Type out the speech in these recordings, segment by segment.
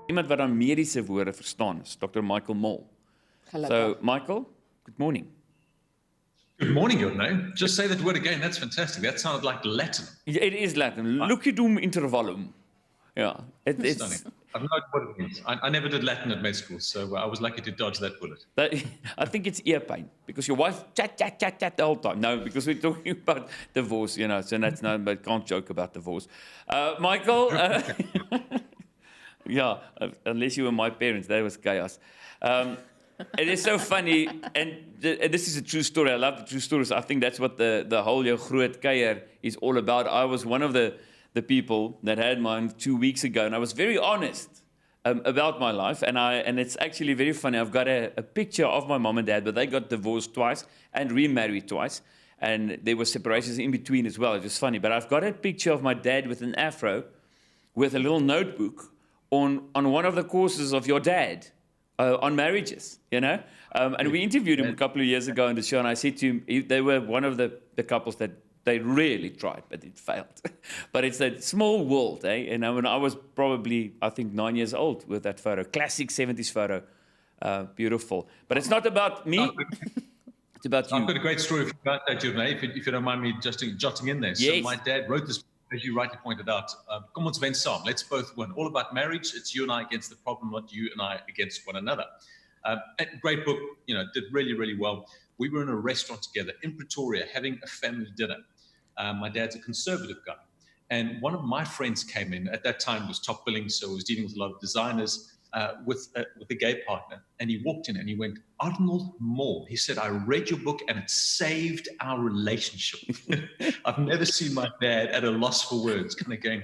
Iemand wat dan mediese woorde verstaan is, Dr. Michael Mole. So, Michael, good morning. Good morning, your name. Just say that word again. That's fantastic. That sounded like Latin. It is Latin. Lucidum intervallum. Yeah, it's stunning. I've no idea what it means. I never did Latin at med school, so I was lucky to dodge that bullet. I think it's ear pain because your wife chat the whole time. No, because we're talking about divorce, so that's no, but can't joke about divorce. Michael, yeah, unless you were my parents, that was chaos. It is so funny, and this is a true story. I love the true stories. I think that's what the whole JouGROOTkuier is all about. I was one of the people that had mine 2 weeks ago, and I was very honest about my life, and it's actually very funny. I've got a picture of my mom and dad, but they got divorced twice and remarried twice, and there were separations in between as well. It was funny, but I've got a picture of my dad with an afro, with a little notebook on one of the courses of your dad. On marriages, and we interviewed him a couple of years ago on the show, and I said to him, they were one of the couples that they really tried, but it failed. But it's a small world, eh? And when I was probably, I think, 9 years old with that photo, classic 70s photo, beautiful. But it's not about me, it's about you. I've got a great story about that, Journey, if you don't mind me just jotting in there. Yes. So my dad wrote this, as you rightly pointed out, Kom ons wen saam, let's both win. All about marriage. It's you and I against the problem, not you and I against one another. Great book, did really, really well. We were in a restaurant together in Pretoria having a family dinner. My dad's a conservative guy. And one of my friends came in, at that time was top billing, so was dealing with a lot of designers, with a gay partner. And he walked in and he went, Arnold Moore. He said, I read your book and it saved our relationship. I've never seen my dad at a loss for words, kind of going,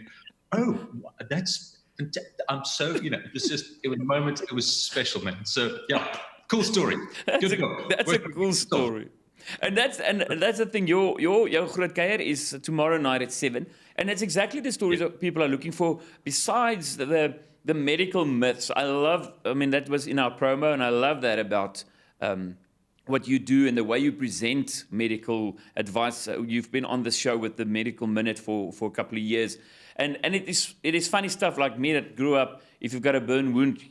oh, that's fantastic. I'm so, it was just, it was a moment, it was special, man. So, yeah, cool story. That's a cool story. And that's the thing. Your JouGROOTkuier is tomorrow night at 7, and it's exactly the stories that people are looking for. Besides the medical myths, that was in our promo, and I love that about what you do and the way you present medical advice. You've been on the show with the Medical Minute for a couple of years, and it is funny stuff like me that grew up. If you've got a burn wound,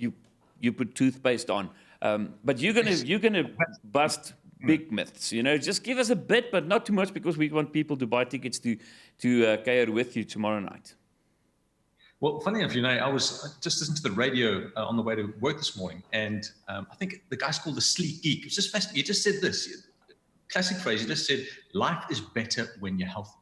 you put toothpaste on, but you're gonna bust big myths, Just give us a bit, but not too much, because we want people to buy tickets to kuier with you tomorrow night. Well, funny enough, I was just listening to the radio on the way to work this morning, and I think the guy's called the Sleek Geek. It was just fascinating. He just said this classic phrase. He just said, "Life is better when you're healthy."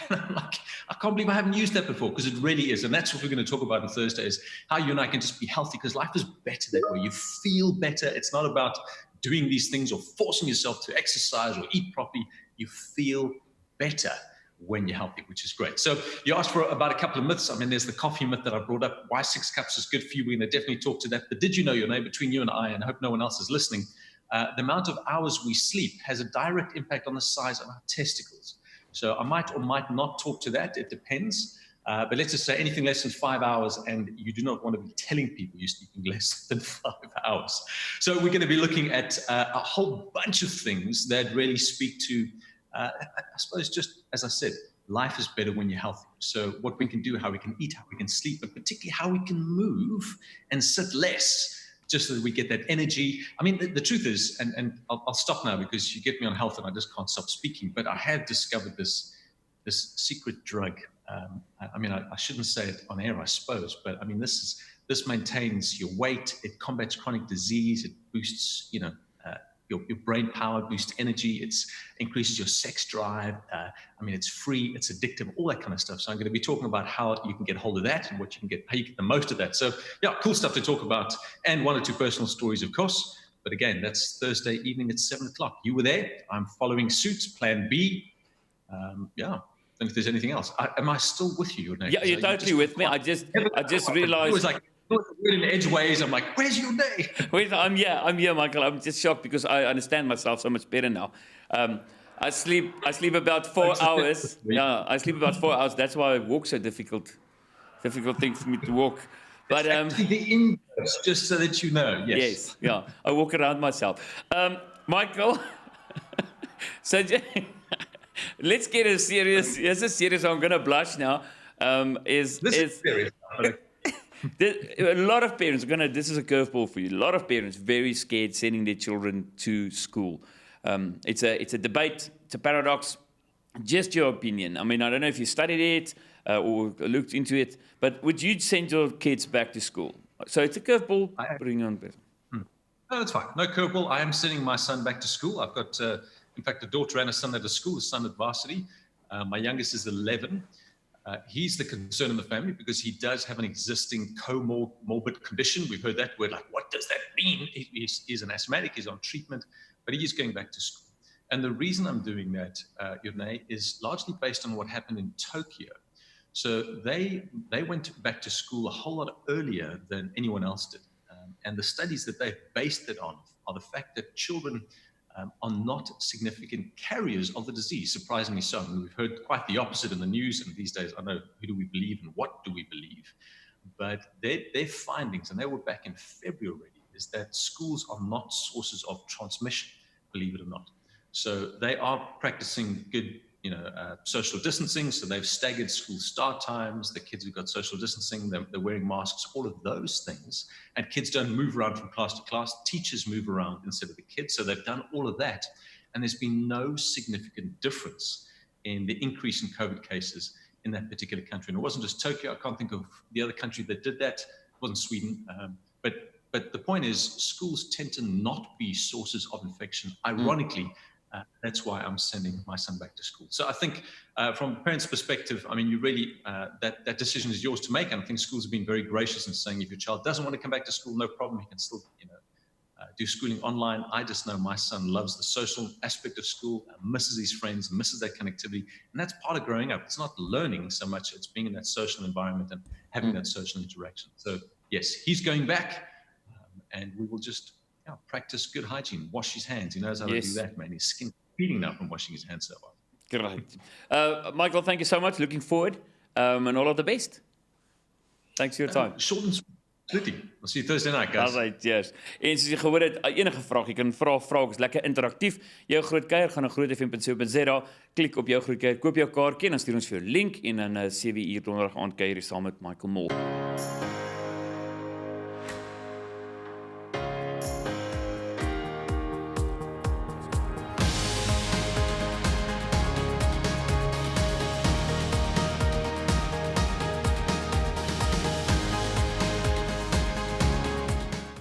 And I'm like, I can't believe I haven't used that before, because it really is. And that's what we're going to talk about on Thursday, is how you and I can just be healthy, because life is better that way. You feel better. It's not about doing these things or forcing yourself to exercise or eat properly. You feel better when you're healthy, which is great. So you asked for about a couple of myths. There's the coffee myth that I brought up. Why 6 cups is good for you? We're going to definitely talk to that. But did you know, between you and I hope no one else is listening, the amount of hours we sleep has a direct impact on the size of our testicles. So I might or might not talk to that. It depends. But let's just say anything less than 5 hours, and you do not want to be telling people you're sleeping less than 5 hours. So we're going to be looking at a whole bunch of things that really speak to, I suppose, just as I said, life is better when you're healthy. So what we can do, how we can eat, how we can sleep, but particularly how we can move and sit less, just so that we get that energy. The truth is, and I'll stop now because you get me on health and I just can't stop speaking, but I have discovered this secret drug. I shouldn't say it on air, I suppose, but this maintains your weight, it combats chronic disease, it boosts, your brain power, boosts energy, it increases your sex drive. It's free, it's addictive, all that kind of stuff. So I'm going to be talking about how you can get hold of that and how you get the most of that. So yeah, cool stuff to talk about, and 1 or 2 personal stories, of course. But again, that's Thursday evening at 7 o'clock. You were there. I'm following suit, plan B. Don't know if there's anything else. Am I still with you? Yeah, you're totally with me. I just realized. It was like, we're in edgeways. I'm like, where's your day? I'm here, Michael. I'm just shocked because I understand myself so much better now. I sleep about 4 hours. Yeah, I sleep about 4 hours. That's why I walk so difficult thing for me to walk. But the inverse, just so that you know. Yes, yeah. I walk around myself. Michael, so let's get a serious. Here's a serious. I'm going to blush now. This is serious. A lot of parents, this is a curveball for you. A lot of parents very scared sending their children to school. It's a debate. It's a paradox. Just your opinion. I mean, I don't know if you studied it or looked into it, but would you send your kids back to school? So it's a curveball. Bring on. No, that's fine. No curveball. I am sending my son back to school. I've got, in fact, a daughter and a son at a school, a son at varsity. My youngest is 11. He's the concern in the family because he does have an existing comorbid condition. We've heard that word, like, what does that mean? He's an asthmatic, he's on treatment, but he is going back to school. And the reason I'm doing that, Yurnay, is largely based on what happened in Tokyo. So they went back to school a whole lot earlier than anyone else did. And the studies that they've based it on are the fact that children are not significant carriers of the disease, surprisingly so. I mean, we've heard quite the opposite in the news, and these days, I know who do we believe and what do we believe. But their findings, and they were back in February already, is that schools are not sources of transmission, believe it or not. So they are practicing good, social distancing. So they've staggered school start times. The kids have got social distancing. They're wearing masks, all of those things. And kids don't move around from class to class. Teachers move around instead of the kids. So they've done all of that. And there's been no significant difference in the increase in COVID cases in that particular country. And it wasn't just Tokyo. I can't think of the other country that did that. It wasn't Sweden. But the point is, schools tend to not be sources of infection. Ironically, that's why I'm sending my son back to school. So I think from a parent's perspective, I mean, you really, that decision is yours to make. And I think schools have been very gracious in saying if your child doesn't want to come back to school, no problem. He can still, do schooling online. I just know my son loves the social aspect of school, misses his friends, misses that connectivity. And that's part of growing up. It's not learning so much. It's being in that social environment and having that social interaction. So yes, he's going back and we will just practice good hygiene, wash his hands. He knows how to do that, man. His skin's peeling now from washing his hands so often. Great. Michael, thank you so much. Looking forward and all of the best. Thanks for your time. Short and sweet. Absolutely. I'll see you Thursday night, guys. Alright, yes. En soos jy gehoor het, enige vraag, jy kan vra, is lekker interaktief. Jou Grootkuier, gaan na grootfm.co.za, klik op jou Grootkuier, koop jou kaartjie en dan stuur ons vir jou link en dan 7 uur donderdag aand kuier saam met Michael Moore.